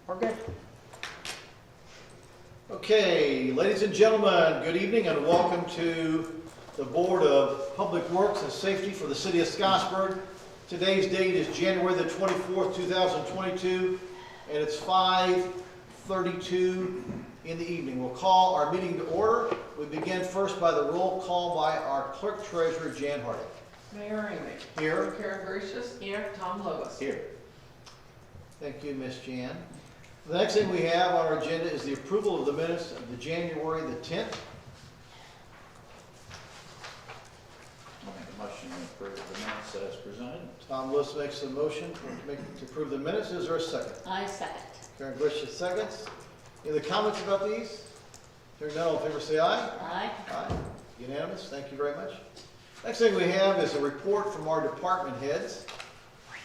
Okay. Okay, ladies and gentlemen, good evening and welcome to the Board of Public Works and Safety for the City of Scottsburg. Today's date is January the 24th, 2022, and it's 5:32 in the evening. We'll call our meeting to order. We begin first by the roll call by our Clerk Treasurer, Jan Harding. Mayor Amy. Here. Karen Gracious. Here. Tom Lewis. Here. Thank you, Miss Jan. The next thing we have on our agenda is the approval of the minutes of the January the 10th. I'll make a motion to approve the minutes as presented. Tom Lewis makes the motion to approve the minutes. Is there a second? I second. Karen Gracious seconds. Any other comments about these? Hearing none, all in favor say aye. Aye. Aye. Unanimous. Thank you very much. Next thing we have is a report from our department heads.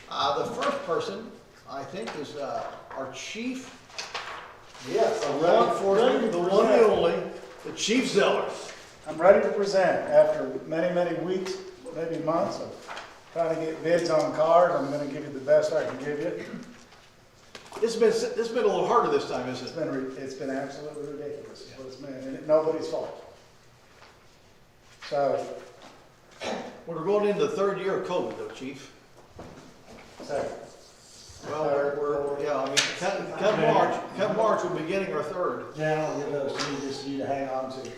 The first person, I think, is our chief. Yes, Of I'm law ready. enforcement, the one and only, the Chief Zeller. I'm ready to present. After many, many weeks, maybe months of trying to get bids on cars, I'm going to give you the best I can give you. This has been a little harder this time, isn't it? It's been absolutely ridiculous, is what it's been, and it's nobody's fault. So, We're going into the third year of COVID, though, Chief. Well, yeah, I mean, come March, we'll be getting our third. Yeah, I'll give those to you, just you to hang on to.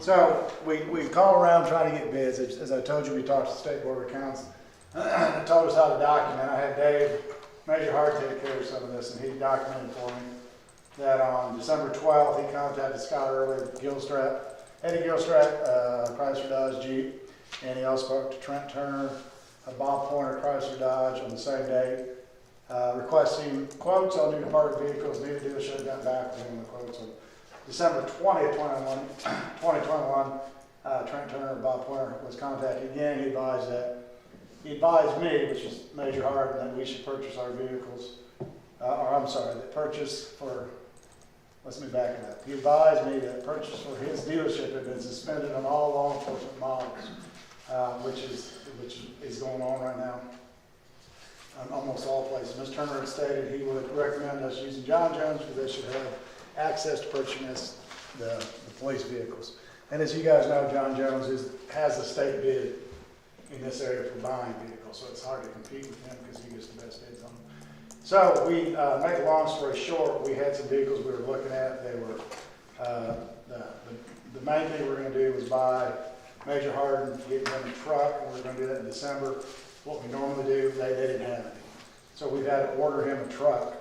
So, we call around trying to get bids. As I told you, we talked to the State Board of Accounts. They told us how to document. I had Dave Major Hart take care of some of this, and he documented for me that on December 12th, he contacted Scott Early at Eddie Gilstrap, Chrysler Dodge Jeep, and he also spoke to Trent Turner, Bob Pointer, Chrysler Dodge on the same day, requesting quotes on new department vehicles. Neither dealership got back with him on the quotes on December 20th, 2021. Trent Turner and Bob Pointer was contacted again. He advised me, which is Major Hart, that we should purchase our vehicles, let's me back it up. He advised me that purchase for his dealership had been suspended on all law enforcement models, which is going on right now in almost all places. Mr. Turner had stated he would recommend us using John Jones because they should have access to purchasing the police vehicles. And as you guys know, John Jones has a state bid in this area for buying vehicles, so it's hard to compete with him because he gets the best bids on them. So we, make a long story short, we had some vehicles we were looking at. They were, the main thing we were going to do was buy Major Harden, get them a truck, and we were going to do that in December. What we normally do, they didn't have any. So we've had to order him a truck,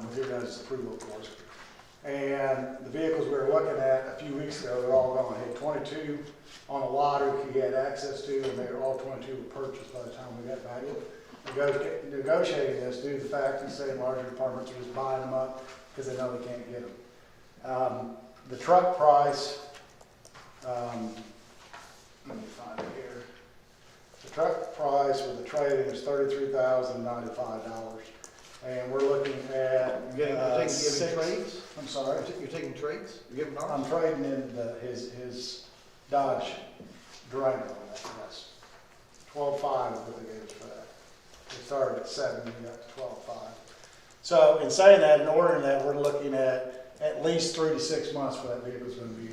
with your guys' approval, of course. And the vehicles we were looking at a few weeks ago, they're all gone. He had 22 on a lottery he had access to, and they were all 22 were purchased by the time we got back. Negotiating this due to the fact that say larger departments are just buying them up because they know they can't get them. The truck price, let me find it here. The truck price with the trade-in is $33,095, and we're looking at You're giving trades? I'm sorry. You're taking trades? You're giving ours? I'm trading in his Dodge Durango on that. That's 12.5 is what they gave us for that. We started at 7, we got to 12.5. So in saying that, in ordering that, we're looking at least 3 to 6 months for that vehicle's going to be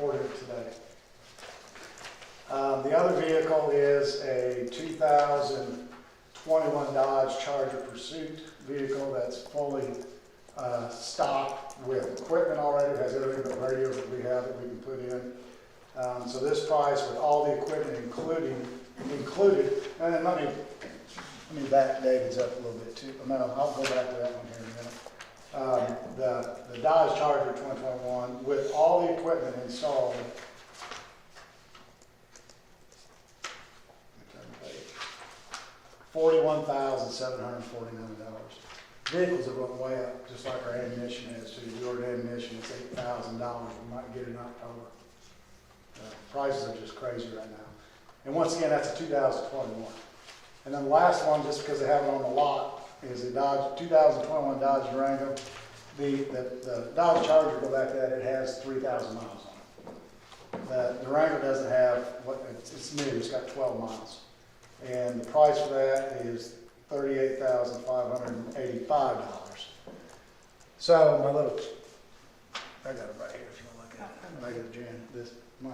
ordered today. The other vehicle is a 2021 Dodge Charger Pursuit vehicle that's fully stocked with equipment already. It has everything but radios that we have that we can put in. So this price with all the equipment included, and then let me back David's up a little bit too. No, I'll go back to that one here in a minute. The Dodge Charger 2021 with all the equipment installed, $41,749. Vehicles have went way up, just like our ammunition has too. We ordered ammunition, it's $8,000. We might get it in October. Prices are just crazy right now. And once again, that's a 2021. And then the last one, just because they have it on the lot, is a 2021 Dodge Durango. The Dodge Charger, go back to that, it has 3,000 miles on it. The Durango doesn't have, it's new, it's got 12 miles. And the price for that is $38,585. So my little, I got it right here if you want to look at it. I got it, Jan, this, my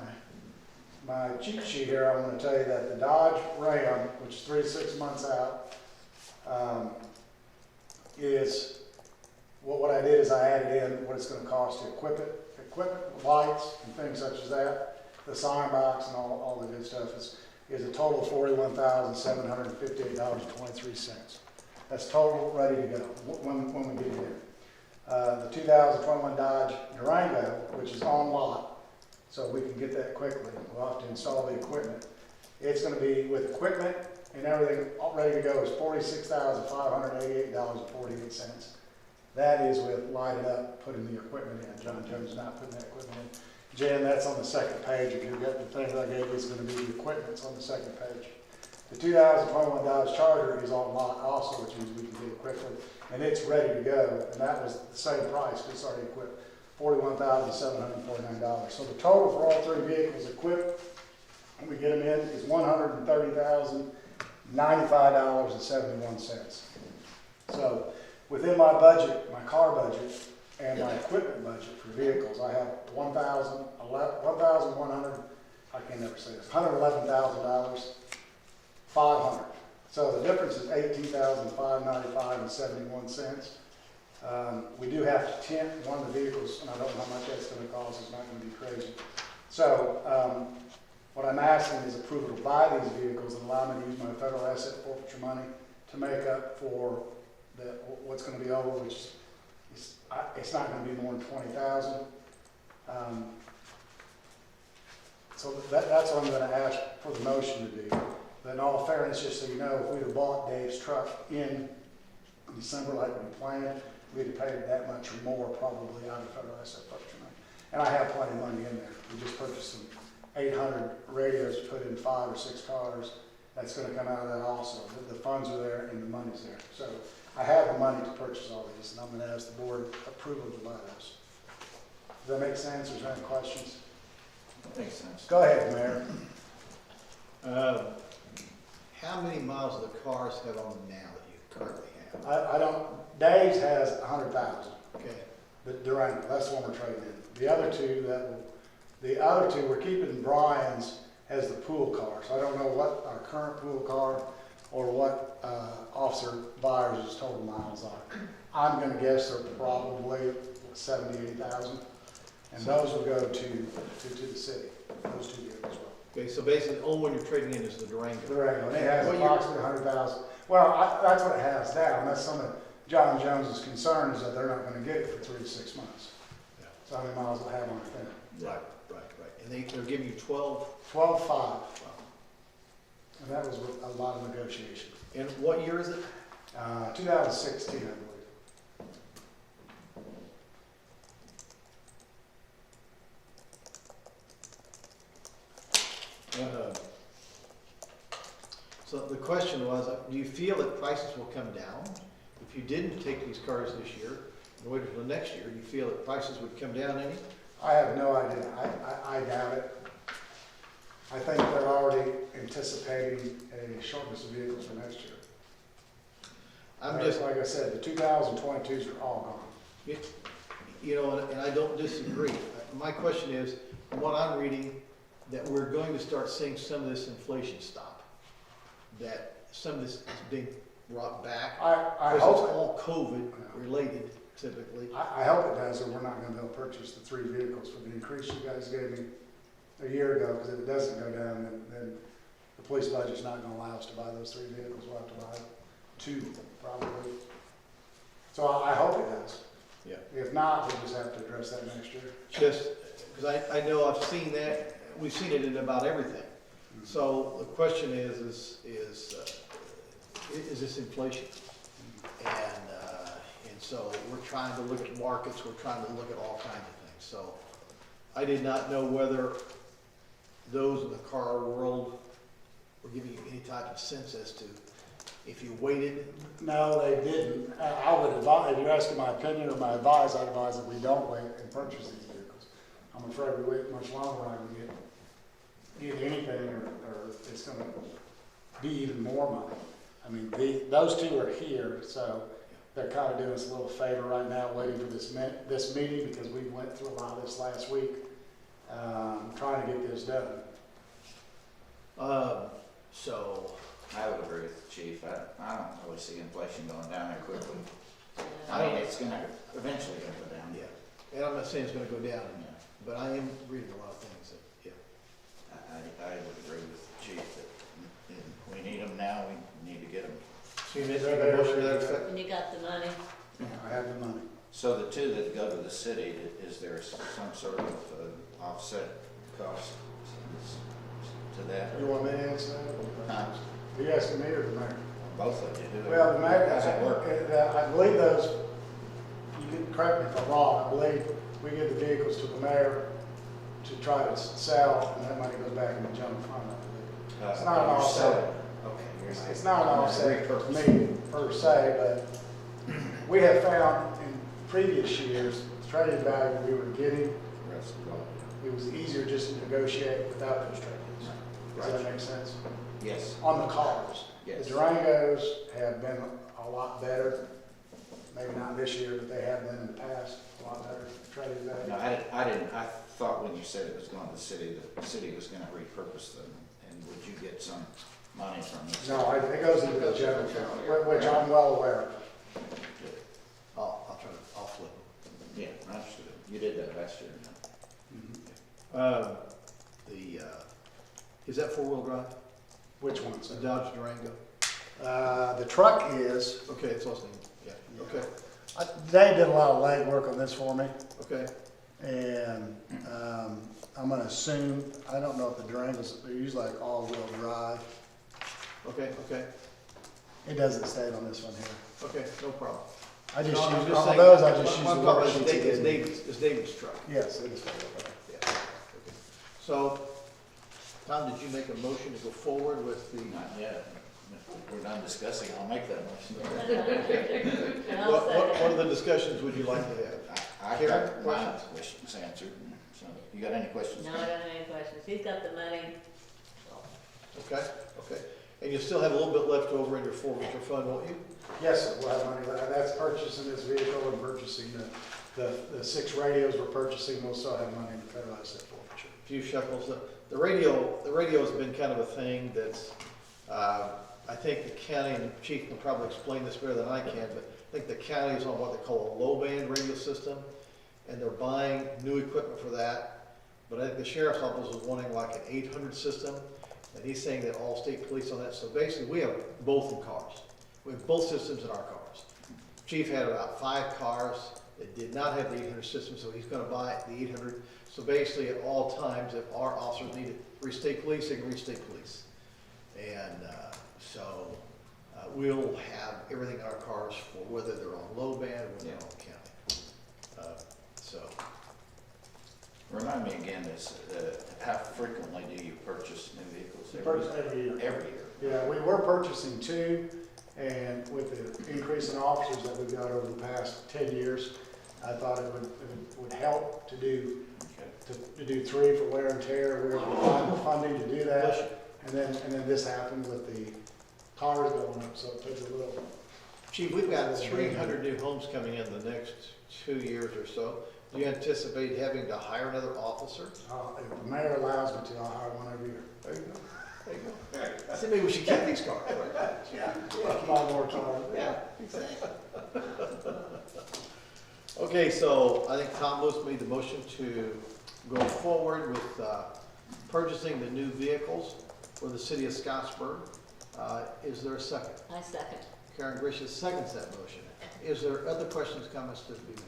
cheat sheet here, I want to tell you that the Dodge Ram, which is 3 to 6 months out, is, what I did is I added in what it's going to cost to equip lights and things such as that, the sign box and all the good stuff is a total of $41,758.23. That's total ready to go when we get it in. The 2021 Dodge Durango, which is on lot, so we can get that quickly. We'll have to install the equipment. It's going to be with equipment and everything all ready to go is $46,588.48. That is with lighting up, putting the equipment in. John Jones is not putting that equipment in. Jan, that's on the second page. If you've got the thing that I gave you, it's going to be the equipment's on the second page. The 2021 Dodge Charger is on lot also, which means we can get it quickly. And it's ready to go. And that was the same price. It's already equipped, $41,749. So the total for all three vehicles equipped, when we get them in, is $130,095.71. So within my budget, my car budget, and my equipment budget for vehicles, I have $1,100, I can never say this, $111,500. So the difference is $18,595.71. We do have to tint one of the vehicles, and I don't know how much that's going to cost. It's not going to be crazy. So what I'm asking is approval to buy these vehicles and allow me to use my federal asset forfeiture money to make up for what's going to be over, which is it's not going to be more than $20,000. So that's what I'm going to ask for the motion to do. But in all fairness, just so you know, if we'd have bought Dave's truck in December like we planned, we'd have paid that much or more probably out of federal asset forfeiture money. And I have plenty of money in there. We just purchased some 800 radios to put in 5 or 6 cars. That's going to come out of that also. The funds are there and the money's there. So I have the money to purchase all these, and I'm going to ask the board approval to buy those. Does that make sense? Is there any questions? Makes sense. Go ahead, Mayor. How many miles of the cars have on them now that you currently have? I don't, Dave's has 100,000. Okay. The Durango, that's the one we're trading in. The other two, we're keeping Brian's as the pool car. So I don't know what our current pool car or what Officer Byers' total miles are. I'm going to guess they're probably 70,000, 80,000. And those will go to the city, those two vehicles will. Okay, so basically, the only one you're trading in is the Durango. Durango, and it has approximately 100,000. Well, that's what it has now, and that's some of John Jones's concerns that they're not going to get it for 3 to 6 months. Yeah. So how many miles will have on it then? Right. And they're giving you 12? 12.5. Wow. And that was with a lot of negotiation. And what year is it? 2016, I believe. So the question was, do you feel that prices will come down? If you didn't take these cars this year and waited until next year, do you feel that prices would come down any? I have no idea. I doubt it. I think they're already anticipating a shortness of vehicles for next year. Like I said, the 2022s are all gone. You know, and I don't disagree. My question is, from what I'm reading, that we're going to start seeing some of this inflation stop. That some of this is being brought back. I Because hope it's all COVID related typically. I hope it does, or we're not going to be able to purchase the 3 vehicles for the increase you guys gave me a year ago, because if it doesn't go down, then the police budget's not going to allow us to buy those 3 vehicles. We'll have to buy 2, probably. So I hope it does. Yeah. If not, we'll just have to address that next year. Just, because I know I've seen that, we've seen it in about everything. Mm-hmm. So the question is this inflation? And so we're trying to look at markets, we're trying to look at all kinds of things. So I did not know whether those in the car world were giving you any type of sense as to if you waited. No, they didn't. I would advise, if you're asking my opinion or my advice, I'd advise that we don't wait and purchase these vehicles. I'm afraid we wait much longer, we're not going to get anything, or it's going to be even more money. I mean, those 2 are here, so they're kind of doing us a little favor right now, waiting for this meeting, because we went through a lot of this last week, trying to get this done. So, I would agree with the chief. I don't really see inflation going down there quickly. I mean, it's eventually gonna go down. yeah, and I'm not saying it's gonna go down, Yeah. but I am reading a lot of things that, yeah. I would agree with the chief that we need them now, we need to get them. So you make a motion to that effect? And you got the money? I have the money. So the two that go to the city, is there some sort of offset cost to that? You want me to answer that? Huh? Are you asking me or the mayor? Both of you, whoever. Well, the mayor, How's it work? I believe those, you can correct me if I'm wrong, I believe we give the vehicles to the mayor to try to sell, and that money goes back in the general fund, I believe. It's not an You're offset. selling. Okay. It's not an offset to me per se, but we have found in previous years, the trading value we were getting, it was easier just to negotiate without those trade-ins. Does that make sense? Yes, On the cars. yes. The Durangos have been a lot better, maybe not this year, but they have been in the past, a lot better trading value. No, I didn't, I thought when you said it was going to the city was gonna repurpose them, and would you get some money from this? No, it goes into the general fund, which I'm well aware of. I'll try to, I'll flip. Yeah, I understood. You did that last year. Is that four-wheel drive? Which ones? It's a Dodge Durango? The truck is, Okay, it's listening, yeah, okay, Dave did a lot of legwork on this for me, okay. and I'm gonna assume, I don't know if the Durangos, they're usually like all-wheel drive. Okay, okay, It doesn't say it on this one here. okay, no problem. I just No, I'm use, just on saying- those, I just use what the I'm talking about worksheets. is he gave me. It's David's truck. Yes, it is. Yeah, okay. So, Tom, did you make a motion to go forward with the, Not yet. If we're done discussing, I'll make that motion. And I'll what second. of the discussions would you like to have? I Karen, got my questions answered, so you got any questions? No, I don't have any questions. He's got the money. Okay, okay. And you still have a little bit left over in your forfeiture fund, won't you? Yes, sir, we'll have money, that's purchasing this vehicle and purchasing the 6 radios we're purchasing, we'll still have money in the federal asset forfeiture. A few shekels. The radio's been kind of a thing that's, I think the county, and the chief can probably explain this better than I can, but I think the county is on what they call a low-band radio system, and they're buying new equipment for that. But I think the sheriff's office is wanting like an 800 system, and he's saying that all state police on that. So basically, we have both in cars. We have both systems in our cars. Chief had about 5 cars that did not have the 800 system, so he's gonna buy the 800. So basically, at all times, if our officers need to reach state police, they can reach state police. And so we'll have everything in our cars for whether they're on low band or whether they're on county. So, Remind me again, how frequently do you purchase new vehicles? Every year. Every year. Yeah, we were purchasing 2, and with the increase in officers that we've got over the past 10 years, I thought it would help to do, Okay. to do 3 for wear and tear. We were able to find the funding to do that, and then this happened with the cars going up, so it took a little. Chief, we've got 300 new homes coming in the next 2 years or so. Do you anticipate having to hire another officer? If the mayor allows me to, I'll hire one every year. There you go. There you go. I think maybe we should keep these cars, right? Yeah. Small more cars. Yeah, exactly. Okay, so I think Tom Lewis made the motion to go forward with purchasing the new vehicles for the city of Scottsburg. Is there a second? I second. Karen Grisham seconds that motion. Is there other questions, comments to be made?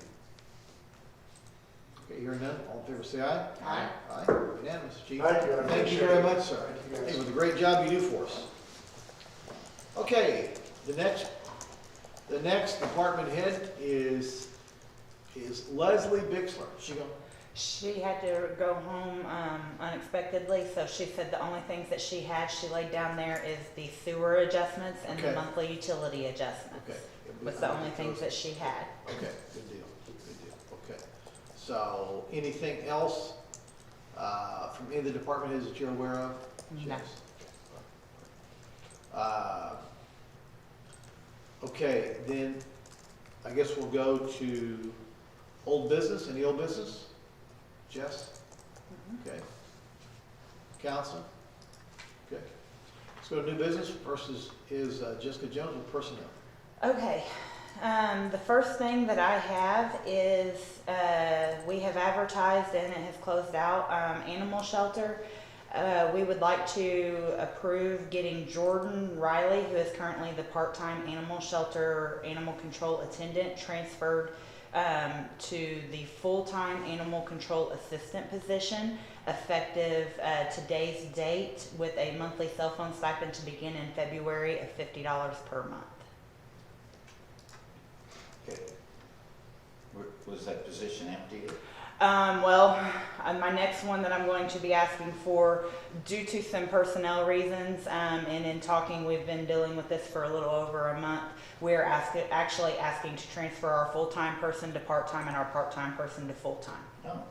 Okay, hearing none, all in favor say aye. Aye. Aye, unanimous, chief. Thank you, I Thank you appreciate very it. much, sir. Thank you, guys. It was a great job you do for us. Okay, the next department head is Leslie Bixler. She go, She had to go home unexpectedly, so she said the only things that she had, she laid down there is the sewer adjustments and Okay. the monthly utility adjustments. okay. Was the only things that she had. Okay, good deal, good deal, okay. So, anything else from any of the department heads that you're aware of? No. Okay, then, I guess we'll go to old business. Any old business? Jess? Okay. Council? Okay. Let's go to new business. First is Jessica Jones with personnel. Okay, the first thing that I have is, we have advertised and it has closed out, animal shelter. We would like to approve getting Jordan Riley, who is currently the part-time animal shelter animal control attendant, transferred to the full-time animal control assistant position, effective today's date, with a monthly cell phone stipend to begin in February of $50 per month. Okay. Was that position empty? My next one that I'm going to be asking for, due to some personnel reasons, and in talking, we've been dealing with this for a little over a month. We're actually asking to transfer our full-time person to part-time and our part-time person to full-time. No.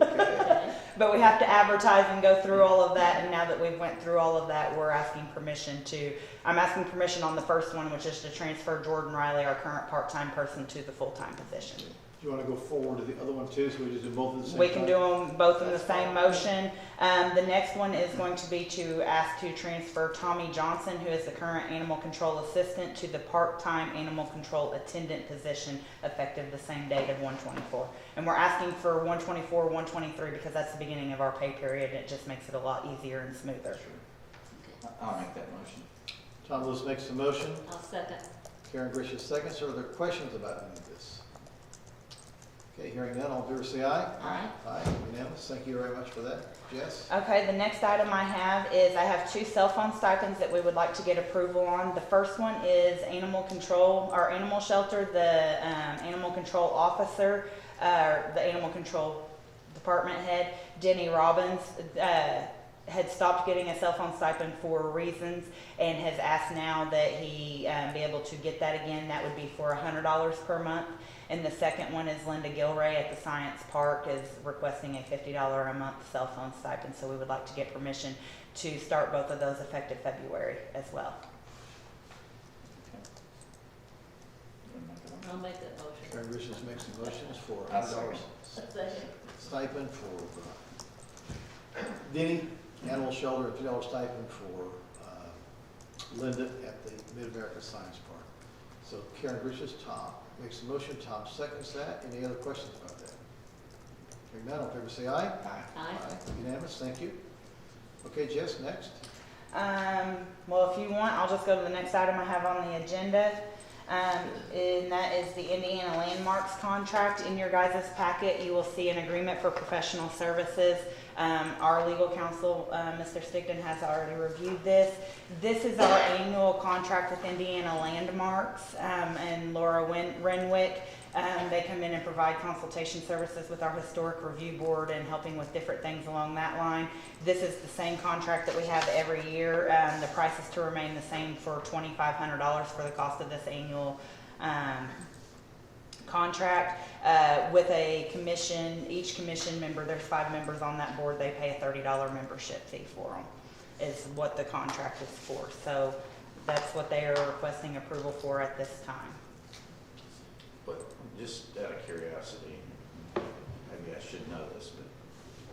Okay. But we have to advertise and go through all of that, and now that we've went through all of that, I'm asking permission on the first one, which is to transfer Jordan Riley, our current part-time person, to the full-time position. Do you want to go forward to the other one too, so we just do both at the same time? We can do them both in the same motion. The next one is going to be to ask to transfer Tommy Johnson, who is the current animal control assistant, to the part-time animal control attendant position, effective the same date of 1/24. And we're asking for 1/24, 1/23 because that's the beginning of our pay period. It just makes it a lot easier and smoother. I'll make that motion. Tom Lewis makes the motion. I'll second. Karen Grisham seconds. Are there questions about any of this? Okay, hearing none, all in favor say aye. Aye. Aye, unanimous. Thank you very much for that. Jess? Okay, the next item I have is I have 2 cell phone stipends that we would like to get approval on. The first one is animal control, our animal shelter, the animal control officer, the animal control department head, Denny Robbins, had stopped getting a cell phone stipend for reasons and has asked now that he be able to get that again. That would be for $100 per month. And the second one is Linda Gilray at the Science Park is requesting a $50 a month cell phone stipend. So we would like to get permission to start both of those effective February as well. I'll make that motion. Karen Grisham makes the motions for I'll $100 Second. stipend for Denny, animal shelter, and $50 stipend for Linda at the Mid-America Science Park. So Karen Grisham's Tom makes the motion, Tom seconds that. Any other questions about that? Hearing none, all in favor say aye. Aye. Aye. Unanimous, thank you. Okay, Jess, next. Well, if you want, I'll just go to the next item I have on the agenda. And that is the Indiana Landmarks contract. In your guys' packet, you will see an agreement for professional services. Our legal counsel, Mr. Stigdon, has already reviewed this. This is our annual contract with Indiana Landmarks and Laura Renwick. They come in and provide consultation services with our historic review board and helping with different things along that line. This is the same contract that we have every year. The price is to remain the same for $2,500 for the cost of this annual contract. With a commission, each commission member, there's 5 members on that board, they pay a $30 membership fee for them, is what the contract is for. So that's what they are requesting approval for at this time. But just out of curiosity, maybe I should know this, but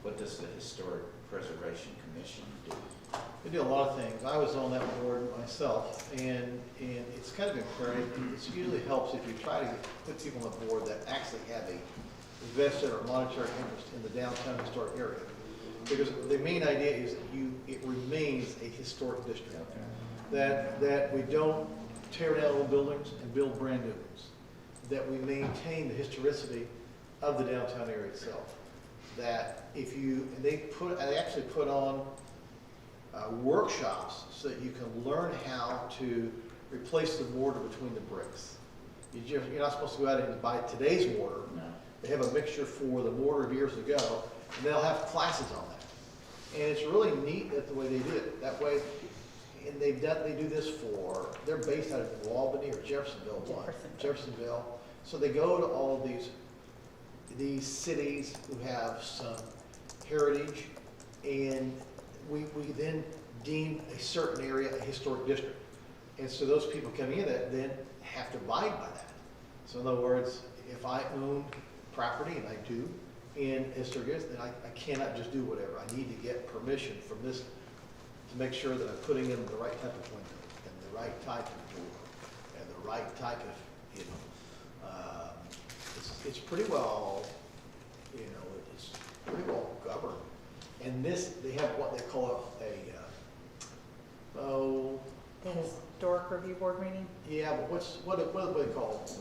what does the Historic Preservation Commission do? They do a lot of things. I was on that board myself, and it's kind of encouraging. It usually helps if you try to put people on the board that actually have a vested or monetary interest in the downtown historic area. Because the main idea is that it remains a historic district. That we don't tear down old buildings and build brand new ones. That we maintain the historicity of the downtown area itself. That if you, and they actually put on workshops so that you can learn how to replace the mortar between the bricks. You're not supposed to go out and buy today's mortar. No. They have a mixture for the mortar of years ago, and they'll have classes on that. And it's really neat that the way they did it. That way, and they do this they're based out of New Albany or Jeffersonville. Jeffersonville. So they go to all of these cities who have some heritage, and we then deem a certain area a historic district. And so those people coming in that then have to abide by that. So in other words, if I own property, and I do, in Estorgas, then I cannot just do whatever. I need to get permission from this to make sure that I'm putting in the right type of window, and the right type of door, and the right type of, it's pretty well, it's pretty well governed. And this, they have what they call The historic review board meeting? yeah, but what do they call it?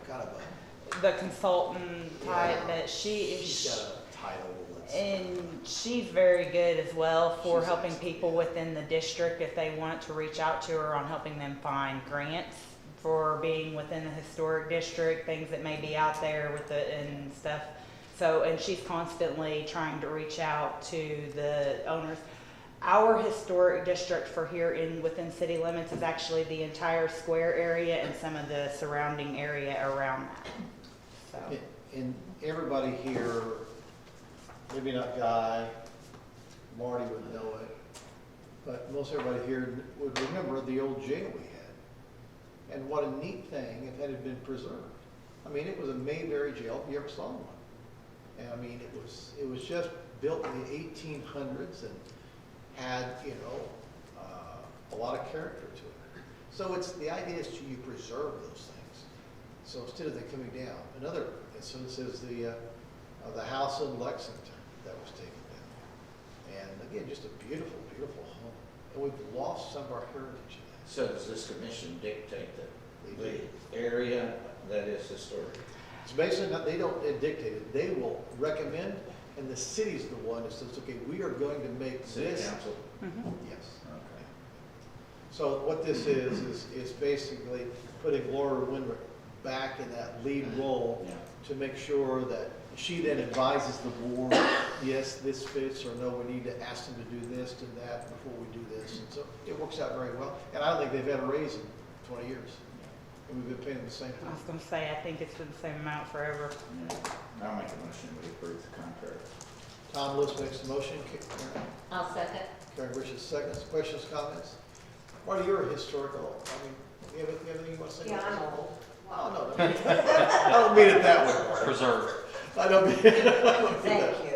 Kind of a, The consultant type Yeah. that she's got a title. and she's very good as well for She's helping excellent, people yeah. within the district if they want to reach out to her on helping them find grants for being within the historic district, things that may be out there with it and stuff. So, and she's constantly trying to reach out to the owners. Our historic district for here within city limits is actually the entire square area and some of the surrounding area around that. So. And everybody here, maybe not Guy, Marty would know it, but most everybody here would remember the old jail we had. And what a neat thing if it had been preserved. I mean, it was a Mayberry jail, if you ever saw one. And I mean, it was just built in the 1800s and had, a lot of character to it. So the idea is you preserve those things. So instead of them coming down, another instance is the house in Lexington that was taken down. And again, just a beautiful, beautiful home. And we've lost some of our heritage in that. So does this commission dictate They do. the area that is historic? It's basically not, they don't dictate it. They will recommend, and the city's the one that says, okay, we are going to make City this. council? Mhm. Yes. Okay. So what this is basically putting Laura Winrick back in that lead role Yeah. to make sure that she then advises the board, yes, this fits, or no, we need to ask them to do this and that before we do this. And so it works out very well. And I don't think they've had a raise in 20 years. And we've been paying them the same I time. was gonna say, I think it's been the same amount forever. Yeah. I'll make a motion to approve the contract. Tom Lewis makes the motion. I'll second. Karen Richards seconds. Questions, comments? Marty, you're a historical, you have anything you want to say? Yeah, I'm old. Oh, no, no. I don't mean it that way, Marty. Preserve. I don't mean it that way. Thank you.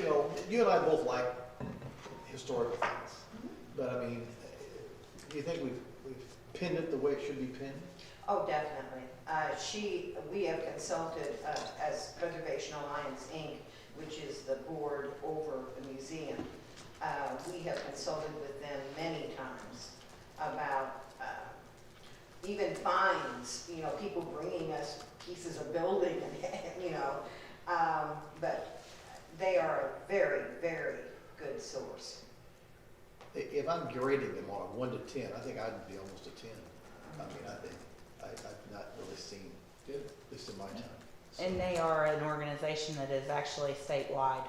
No, but you and I both like historical things. But I mean, do you think we've pinned it the way it should be pinned? Oh, definitely. We have consulted, as Preservation Alliance, Inc., which is the board over the museum. We have consulted with them many times about even fines, people bringing us pieces of building, but they are a very, very good source. If I'm grading them on a 1 to 10, I think I'd be almost a 10. I mean, I think I've not really seen, at least in my time. So, And they are an organization that is actually statewide.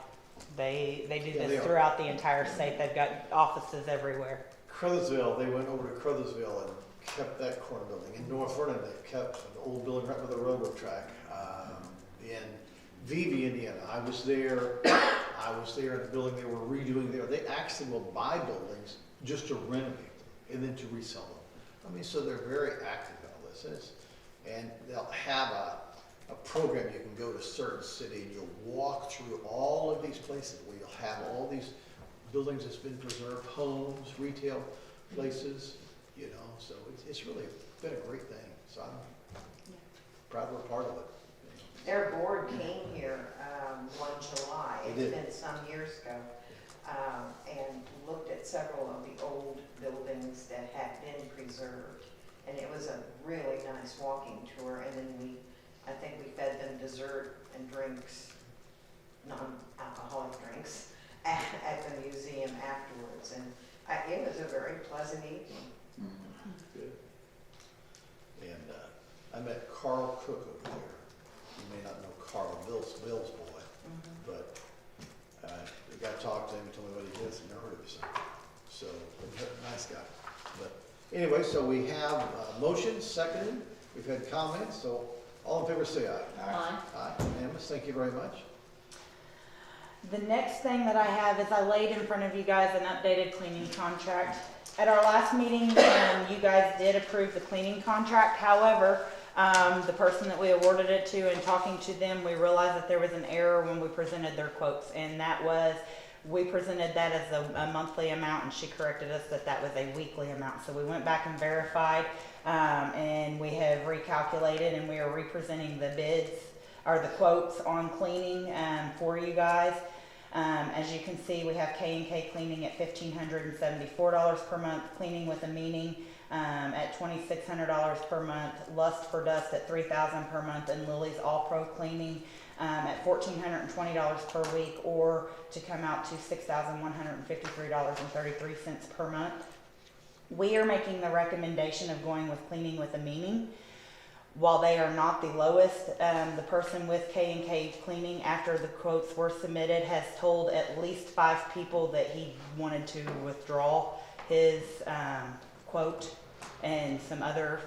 They do Yeah, they this are. throughout the entire state. They've got offices everywhere. Crothersville, they went over to Crothersville and kept that corner building. In North Vernon, they kept an old building right with a railroad track. In Vevey, Indiana, I was there in the building they were redoing there. They actually will buy buildings just to renovate them and then to resell them. I mean, so they're very active in all this. And they'll have a program you can go to a certain city and you'll walk through all of these places where you'll have all these buildings that's been preserved, homes, retail places, so it's really been a great thing. So I'm proud we're part of it. Their board came here one July, They it's did. been some years ago, and looked at several of the old buildings that had been preserved. And it was a really nice walking tour, and then I think we fed them dessert and drinks, non-alcoholic drinks, at the museum afterwards. And it was a very pleasant evening. Good. And I met Carl Cook over there. You may not know Carl, Bill's boy, but the guy talked to him and told me what he did, and never heard of his son. So, nice guy. But anyway, so we have motions, seconded, we've had comments, so all in favor say aye. Aye. Aye, unanimous, thank you very much. The next thing that I have is I laid in front of you guys an updated cleaning contract. At our last meeting, you guys did approve the cleaning contract. However, the person that we awarded it to, and talking to them, we realized that there was an error when we presented their quotes, and that was, we presented that as a monthly amount, and she corrected us that that was a weekly amount. So we went back and verified, and we have recalculated, and we are representing the bids, or the quotes on cleaning, for you guys. As you can see, we have K&K cleaning at $1,574 per month, cleaning with a meaning at $2,600 per month, Lust for Dust at $3,000 per month, and Lily's All Pro Cleaning at $1,420 per week, or to come out to $6,153.33 per month. We are making the recommendation of going with cleaning with a meaning. While they are not the lowest, the person with K&K Cleaning, after the quotes were submitted, has told at least 5 people that he wanted to withdraw his quote, and some other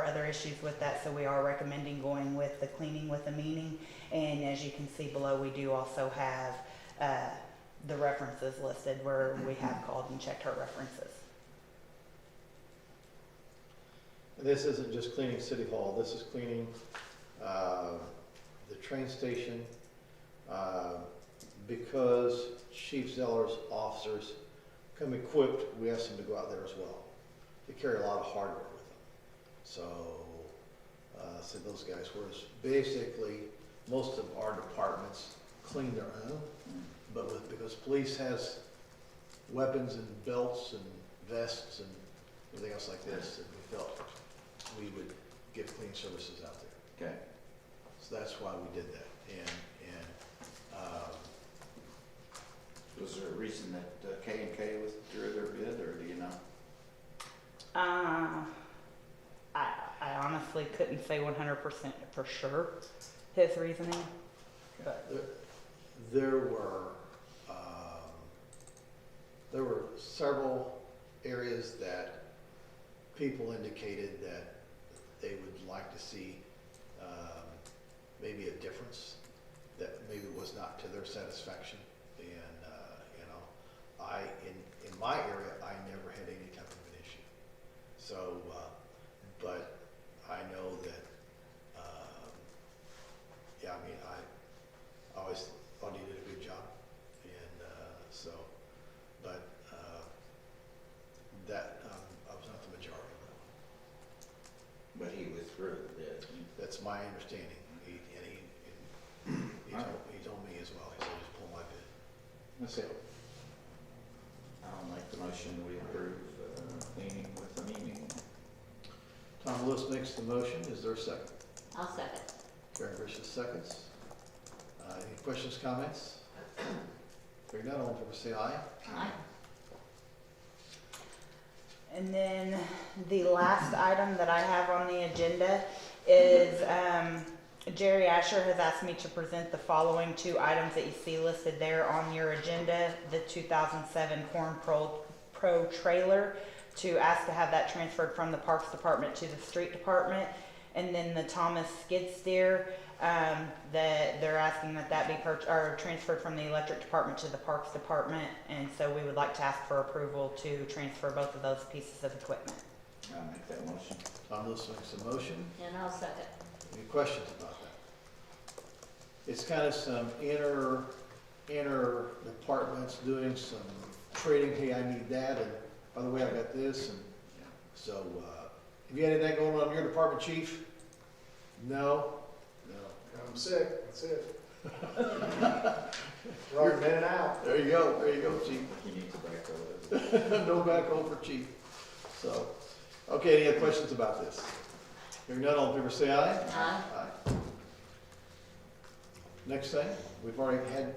other issues with that. So we are recommending going with the cleaning with a meaning. And as you can see below, we do also have the references listed where we have called and checked her references. This isn't just cleaning City Hall, this is cleaning the train station, because Chief Zeller's officers come equipped, we asked them to go out there as well. They carry a lot of hardware with them. So those guys, whereas basically most of our departments clean their own, but because police has weapons and belts and vests and everything else like this, and we felt we would give clean services out there. Okay. So that's why we did that. And Was there a reason that K&K withdrew their bid, or do you know? I honestly couldn't say 100% for sure his reasoning, but there were several areas that people indicated that they would like to see maybe a difference that maybe was not to their satisfaction. And in my area, I never had any type of an issue. So, but I know that, I always thought he did a good job. And that I was not the majority of that. But he withdrew the bid. That's my understanding. He told me as well. He said, just pull my bid. That's it. I'll make the motion, we approve cleaning with a meaning. Tom Lewis makes the motion. Is there a second? I'll second. Karen Grisham seconds. Any questions, comments? Hearing none, all in favor say aye. Aye. And then the last item that I have on the agenda is Jerry Asher has asked me to present the following 2 items that you see listed there on your agenda. The 2007 Corn Pro trailer, to ask to have that transferred from the Parks Department to the Street Department. And then the Thomas skid steer, that they're asking that be transferred from the Electric Department to the Parks Department. And so we would like to ask for approval to transfer both of those pieces of equipment. I'll make that motion. Tom Lewis makes the motion. And I'll second. Any questions about that? It's kind of some inner departments doing some trading. Hey, I need that, and by the way, I got this, and so have you had anything going on in your department, Chief? No. I'm sick, that's it. Running in and out. There you go, Chief. You need to back over. No backhoe for Chief. So, okay, any other questions about this? Hearing none, all in favor say aye. Aye. Next thing, we've already had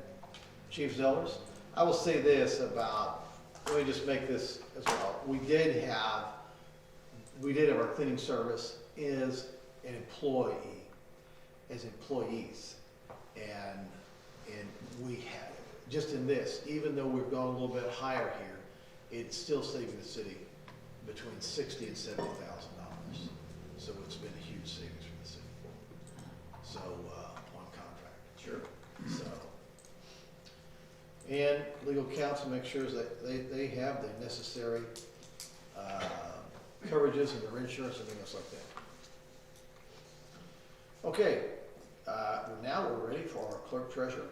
Chief Zellers. I will say this about, let me just make this as well. We did have our cleaning service as an employee, as employees. And we had, just in this, even though we've gone a little bit higher here, it's still saving the city between $60,000 and $70,000. So it's been a huge savings for the city. So, on contract. Sure. So, and legal counsel makes sure that they have the necessary coverages and their insurance and things like that. Okay, now we're ready for our clerk treasurer.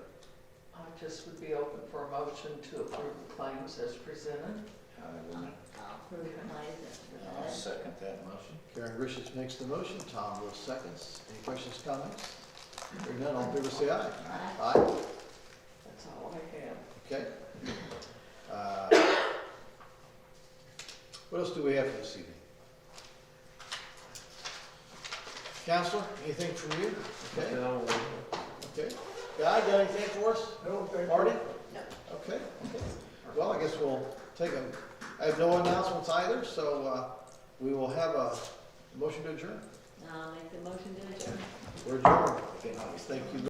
I just would be open for a motion to approve the claims as presented. I will, I'll approve the claims as I'll presented. second that motion. Karen Richards makes the motion, Tom Will seconds. Any questions, comments? Hearing none, all in favor say aye. Aye. Aye, That's all I have. okay. What else do we have for this evening? Counselor, anything from you? Okay, okay. Guy, got anything for us? Marty? No. Okay. Well, I guess we'll take a, I have no announcements either, so we will have a motion to adjourn. I'll make the motion to adjourn. We're adjourned. Thank you.